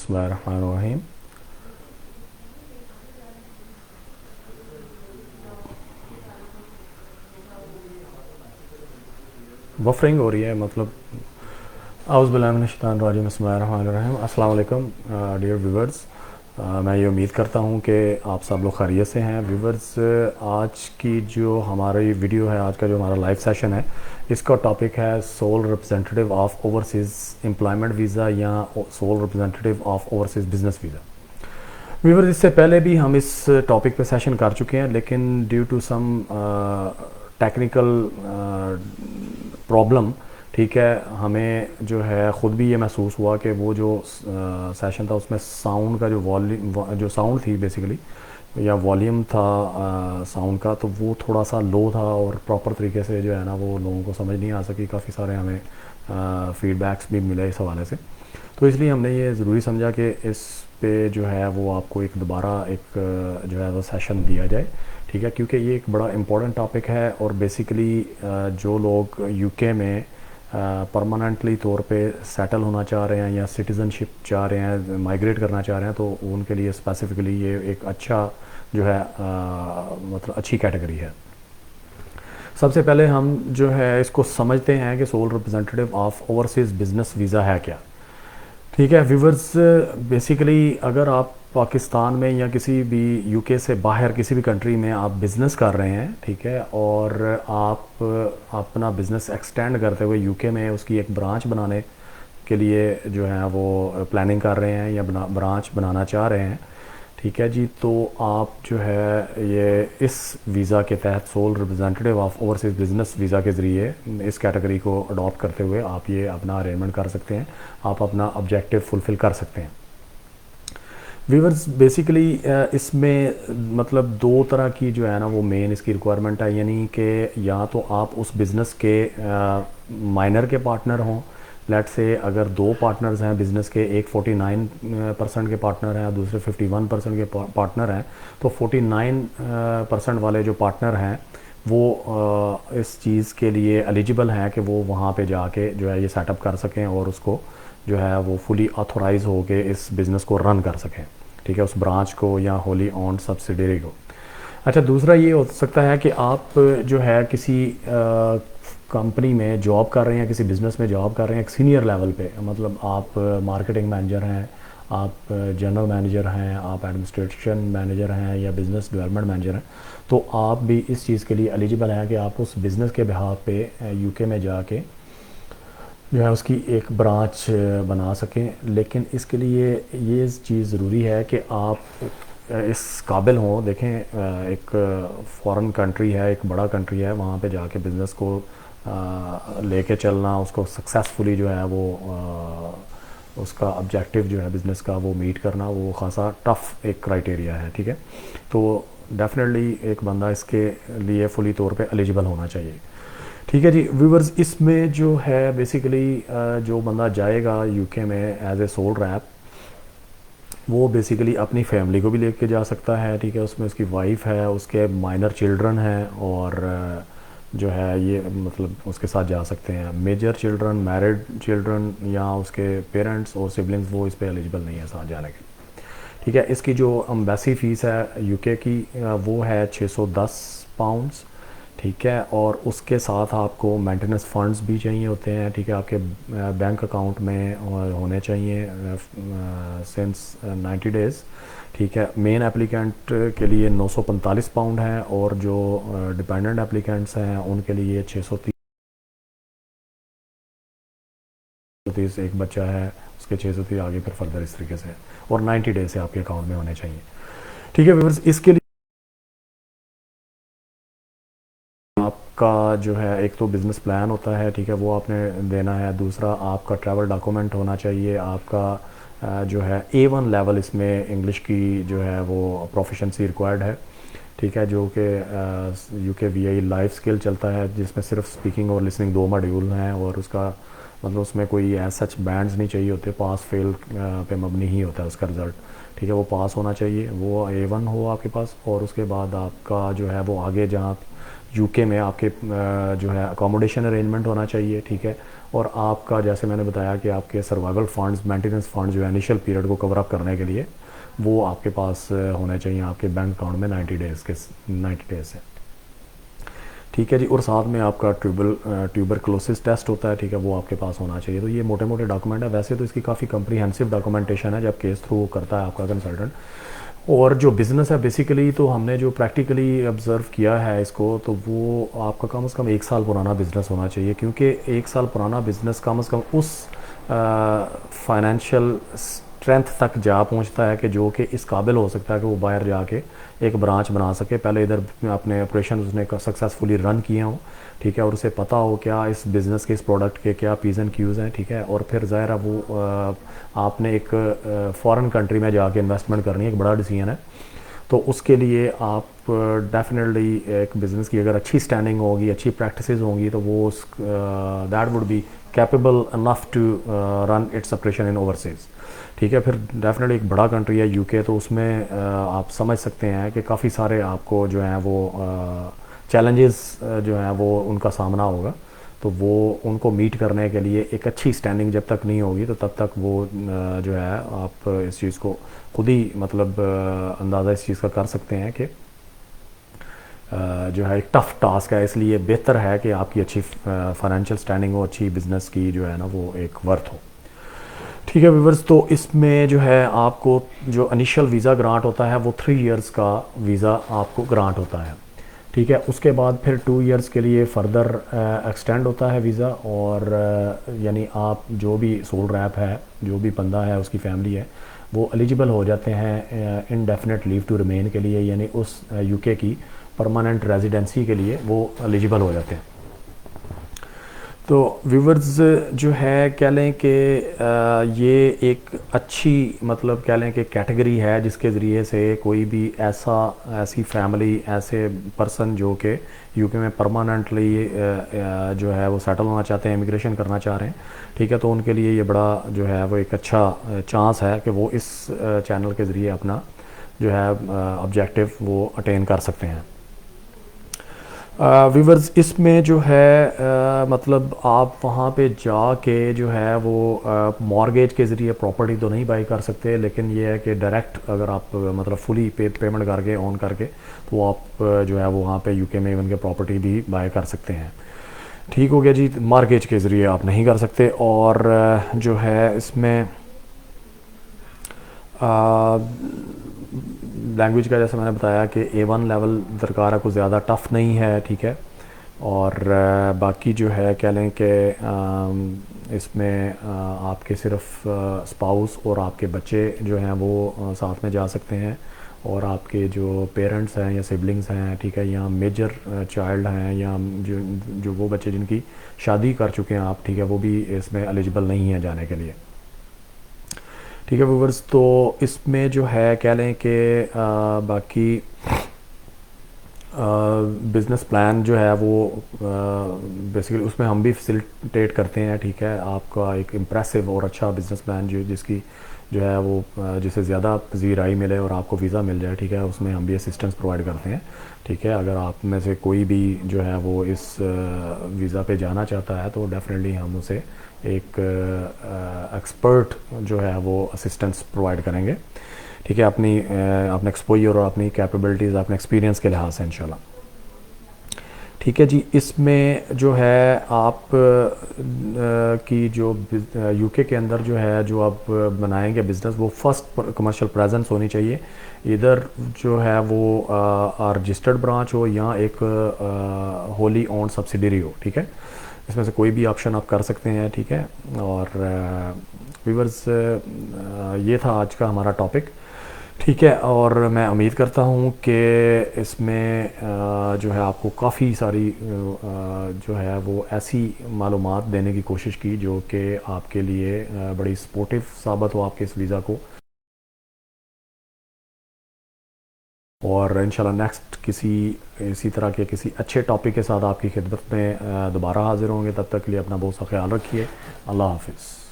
बिस्मिल्लाहिर्रहमानिर्रहीम। बफरिंग हो रही है मतलब आउज़बिल्लाहिमिनश्शैतानिर्रजीम बिस्मिल्लाहिर्रहमानिर्रहीम। अस्सलाम वालेकुम डियर व्यूवर्स। मैं ये उम्मीद करता हूँ कि आप सब लोग खैरियत से हैं। व्यूवर्स, आज की जो हमारी वीडियो है, आज का जो हमारा लाइव सेशन है, इसका टॉपिक है sole representative of overseas employment visa या sole representative of overseas business visa. Viewers, इससे पहले भी हम इस टॉपिक पे सेशन कर चुके हैं, लेकिन due to some technical problem, ठीक है, हमें जो है ख़ुद भी ये महसूस हुआ कि वो जो सेशन था उसमें साउंड का जो वॉल्यूम, जो साउंड थी बेसिकली, या वॉल्यूम था साउंड का, तो वो थोड़ा सा लो था और प्रॉपर तरीके से जो है ना वो लोगों को समझ नहीं आ सकी। काफ़ी सारे हमें फीडबैक्स भी मिले इस हवाले से, तो इसलिए हमने ये ज़रूरी समझा कि इस पे जो है वो आपको एक दोबारा एक जो है वो सेशन दिया जाए, ठीक है, क्योंकि ये एक बड़ा इम्पोर्टेंट टॉपिक है। और बेसिकली जो लोग यूके में परमानेंटली तौर पे सेटल होना चाह रहे हैं या सिटीज़नशिप चाह रहे हैं, माइग्रेट करना चाह रहे हैं, तो उनके लिए स्पेसिफ़िकली ये एक अच्छा जो है मतलब अच्छी कैटेगरी है। सबसे पहले हम जो है इसको समझते हैं कि sole representative of overseas business visa है क्या। ठीक है व्यूवर्स, बेसिकली अगर आप पाकिस्तान में या किसी भी यूके से बाहर किसी भी कंट्री में आप बिज़नेस कर रहे हैं, ठीक है, और आप अपना बिज़नेस एक्सटेंड करते हुए यूके में उसकी एक ब्रांच बनाने के लिए जो है वो प्लानिंग कर रहे हैं या ब्रांच बनाना चाह रहे हैं, ठीक है जी, तो आप जो है ये इस वीज़ा के तहत sole representative of overseas business visa के ज़रिए इस कैटेगरी को अडॉप्ट करते हुए आप ये अपना अरेंजमेंट कर सकते हैं, आप अपना ऑब्जेक्टिव फुलफ़िल कर सकते हैं। व्यूवर्स, बेसिकली इसमें मतलब दो तरह की जो है ना वो मेन इसकी रिक्वायरमेंट है, यानी कि या तो आप उस बिज़नेस के माइनर के पार्टनर हों। लेट से अगर दो पार्टनर्स हैं बिज़नेस के, एक 49% के पार्टनर हैं और दूसरे 51% के पार्टनर हैं, तो 49% वाले जो पार्टनर हैं वो इस चीज़ के लिए एलिजिबल हैं कि वो वहाँ पे जाके जो है ये सेटअप कर सकें और उसको जो है वो फुली ऑथोराइज हो के इस बिज़नेस को रन कर सकें, ठीक है, उस ब्रांच को या होली ऑन सब्सिडरी को। अच्छा, दूसरा ये हो सकता है कि आप जो है किसी कंपनी में जॉब कर रहे हैं, किसी बिज़नेस में जॉब कर रहे हैं एक सीनियर लेवल पे, मतलब आप मार्केटिंग मैनेजर हैं, आप जनरल मैनेजर हैं, आप एडमिनिस्ट्रेशन मैनेजर हैं या बिज़नेस डेवलपमेंट मैनेजर हैं, तो आप भी इस चीज़ के लिए एलिजिबल हैं कि आप उस बिज़नेस के बिहाफ पे यूके में जाके जो है उसकी एक ब्रांच बना सकें। लेकिन इसके लिए ये चीज़ ज़रूरी है कि आप इस काबिल हों। देखें, एक फॉरेन कंट्री है, एक बड़ा कंट्री है, वहाँ पे जाके बिज़नेस को लेके चलना, उसको सक्सेसफुली जो है वो उसका ऑब्जेक्टिव जो है बिज़नेस का वो मीट करना, वो ख़ासा टफ़ एक क्राइटेरिया है, ठीक है। तो डेफिनेटली एक बंदा इसके लिए फुली तौर पे एलिजिबल होना चाहिए, ठीक है जी। व्यूवर्स, इसमें जो है बेसिकली जो बंदा जाएगा यूके में एज ए सोल रैप, वो बेसिकली अपनी फैमिली को भी लेके जा सकता है, ठीक है, उसमें उसकी वाइफ है, उसके माइनर चिल्ड्रन हैं, और जो है ये मतलब उसके साथ जा सकते हैं। मेजर चिल्ड्रन, मैरिड चिल्ड्रन या उसके पेरेंट्स और सिबलिंग्स वो इस पर एलिजिबल नहीं है साथ जाने के, ठीक है। इसकी जो एम्बेसी फ़ीस है यूके की वो है 610 पाउंड्स, ठीक है, और उसके साथ आपको मेंटेनेंस फ़ंड्स भी चाहिए होते हैं, ठीक है, आपके बैंक अकाउंट में होने चाहिए सिंस 90 डेज़, ठीक है। मेन एप्लीकेंट के लिए 945 पाउंड है, और जो डिपेंडेंट एप्लीकेंट्स हैं उनके लिए 630, एक बच्चा है उसके 630, आगे फिर फर्दर इस तरीके से, और 90 डेज से आपके अकाउंट में होने चाहिए, ठीक है व्यूअर्स। इसके लिए आपका जो है एक तो बिज़नेस प्लान होता है, ठीक है, वो आपने देना है। दूसरा, आपका ट्रैवल डॉक्यूमेंट होना चाहिए। आपका जो है A1 लेवल इसमें इंग्लिश की जो है वो प्रोफिशेंसी रिक्वायर्ड है, ठीक है, जो कि यूके VI लाइफ स्किल चलता है, जिसमें सिर्फ स्पीकिंग और लिसनिंग दो मॉड्यूल हैं, और उसका मतलब उसमें कोई एज सच बैंड्स नहीं चाहिए होते, पास फेल पे मबनी ही होता है उसका रिज़ल्ट। ठीक है, वो पास होना चाहिए, वो A1 हो आपके पास, और उसके बाद आपका जो है वो आगे जहाँ यूके में आपके जो है अकोमोडेशन अरेंजमेंट होना चाहिए। ठीक है, और आपका जैसे मैंने बताया कि आपके सर्वाइवल फंड्स, मेंटेनेंस फंड जो है इनिशियल पीरियड को कवर अप करने के लिए, वो आपके पास होने चाहिए आपके बैंक अकाउंट में 90 डेज़ से। ठीक है जी, और साथ में आपका ट्यूबरक्लोसिस टेस्ट होता है। ठीक है, वो आपके पास होना चाहिए। तो ये मोटे मोटे डॉक्यूमेंट है। वैसे तो इसकी काफ़ी कम्प्रीहेंसिव डॉक्यूमेंटेशन है जब केस थ्रू करता है आपका कंसल्टेंट। और जो बिज़नेस है बेसिकली, तो हमने जो प्रैक्टिकली ऑब्ज़र्व किया है इसको, तो वो आपका कम से कम 1 साल पुराना बिज़नेस होना चाहिए, क्योंकि 1 साल पुराना बिज़नेस कम से कम उस फाइनेंशियल स्ट्रेंथ तक जा पहुंचता है कि जो कि इस काबिल हो सकता है कि वो बाहर जाके एक ब्रांच बना सके। पहले इधर अपने ऑपरेशन उसने सकसेसफुली रन किए हों। ठीक है, और उसे पता हो क्या इस बिज़नेस के, इस प्रोडक्ट के क्या पीज़ एंड क्यूज़ हैं। ठीक है, और फिर ज़ाहिर है वो आपने एक फ़ॉरेन कंट्री में जाके इन्वेस्टमेंट करनी है, एक बड़ा डिसीजन है। तो उसके लिए आप डेफिनेटली एक बिज़नेस की अगर अच्छी स्टैंडिंग होगी, अच्छी प्रैक्टिसेस होंगी, तो वो that would be capable enough to run its operation in overseas. ठीक है, फिर डेफिनेटली एक बड़ा कंट्री है यूके, तो उसमें आप समझ सकते हैं कि काफ़ी सारे आपको जो हैं वो चैलेंजेस जो हैं वो उनका सामना होगा। तो वो उनको मीट करने के लिए एक अच्छी स्टैंडिंग जब तक नहीं होगी, तो तब तक वो जो है आप इस चीज़ को खुद ही मतलब अंदाज़ा इस चीज़ का कर सकते हैं कि जो है एक टफ़ टास्क है। इसलिए बेहतर है कि आपकी अच्छी फाइनेंशियल स्टैंडिंग हो, अच्छी बिज़नेस की जो है ना वो एक वर्थ हो। ठीक है व्यूवर्स, तो इसमें जो है आपको जो इनिशियल वीज़ा ग्रांट होता है वो 3 इयर्स का वीज़ा आपको ग्रांट होता है। ठीक है, उसके बाद फिर 2 इयर्स के लिए फर्दर एक्सटेंड होता है वीज़ा। और यानी आप जो भी सोल रैप है, जो भी बंदा है, उसकी फैमिली है, वो एलिजिबल हो जाते हैं इनडेफिनेट लीव टू रिमेन के लिए, यानी उस यूके की परमानेंट रेजिडेंसी के लिए वो एलिजिबल हो जाते हैं। तो व्यूवर्स जो है कह लें कि ये एक अच्छी मतलब कह लें कि कैटेगरी है जिसके ज़रिए से कोई भी ऐसी फैमिली, ऐसे पर्सन जो कि यूके में परमानेंटली जो है वो सेटल होना चाहते हैं, इमिग्रेशन करना चाह रहे हैं। ठीक है, तो उनके लिए ये बड़ा जो है वो एक अच्छा चांस है कि वो इस चैनल के ज़रिए अपना जो है ऑब्जेक्टिव वो अटेन कर सकते हैं। व्यूवर्स इसमें जो है मतलब आप वहाँ पे जाके जो है वो मॉर्गेज के ज़रिए प्रॉपर्टी तो नहीं बाई कर सकते, लेकिन ये है कि डायरेक्ट अगर आप मतलब फुली पेमेंट करके ऑन करके, तो आप जो है वो वहाँ पे यूके में इवन के प्रॉपर्टी भी बाई कर सकते हैं। ठीक हो गया जी, मॉर्गेज के ज़रिए आप नहीं कर सकते। और जो है इसमें लैंग्वेज का जैसे मैंने बताया कि A1 लेवल दरकार है, कुछ ज़्यादा टफ़ नहीं है। ठीक है, और बाकी जो है कह लें कि इसमें आपके सिर्फ स्पाउस और आपके बच्चे जो हैं वो साथ में जा सकते हैं, और आपके जो पेरेंट्स हैं या सिबलिंग्स हैं, ठीक है, या मेजर चाइल्ड हैं, या जो जो वो बच्चे जिनकी शादी कर चुके हैं आप, ठीक है, वो भी इसमें एलिजिबल नहीं है जाने के लिए। ठीक है व्यूवर्स, तो इसमें जो है कह लें कि बाकी बिज़नेस प्लान जो है वो बेसिकली उसमें हम भी फैसिलिटेट करते हैं। ठीक है, आपका एक इम्प्रेसिव और अच्छा बिज़नेस प्लान जो जिसकी जो है वो जिसे ज़्यादा पजीराई मिले और आपको वीज़ा मिल जाए, ठीक है, उसमें हम भी असिस्टेंस प्रोवाइड करते हैं। ठीक है, अगर आप में से कोई भी जो है वो इस वीज़ा पे जाना चाहता है, तो डेफिनेटली हम उसे एक एक्सपर्ट जो है वो असिस्टेंस प्रोवाइड करेंगे। ठीक है, अपने एक्सपोजर और अपनी कैपेबिलिटीज़, अपने एक्सपीरियंस के लिहाज से इंशाल्लाह। ठीक है जी, इसमें जो है आप की जो यूके के अंदर जो है जो आप बनाएंगे बिज़नेस, वो फर्स्ट कमर्शियल प्रेजेंस होनी चाहिए। इधर जो है वो रजिस्टर्ड ब्रांच हो या एक होली ओन्ड सब्सिडरी हो। ठीक है, इसमें से कोई भी ऑप्शन आप कर सकते हैं। ठीक है, और व्यूअर्स ये था आज का हमारा टॉपिक। ठीक है, और मैं उम्मीद करता हूँ कि इसमें जो है आपको काफ़ी सारी जो है वो ऐसी मालूमात देने की कोशिश की जो कि आपके लिए बड़ी सपोर्टिव साबित हो आपके इस वीज़ा को और इंशाल्लाह नेक्स्ट किसी इसी तरह के किसी अच्छे टॉपिक के साथ आपकी खिदमत में दोबारा हाजिर होंगे। तब तक के लिए अपना बहुत सा ख्याल रखिए। अल्लाह हाफिज़।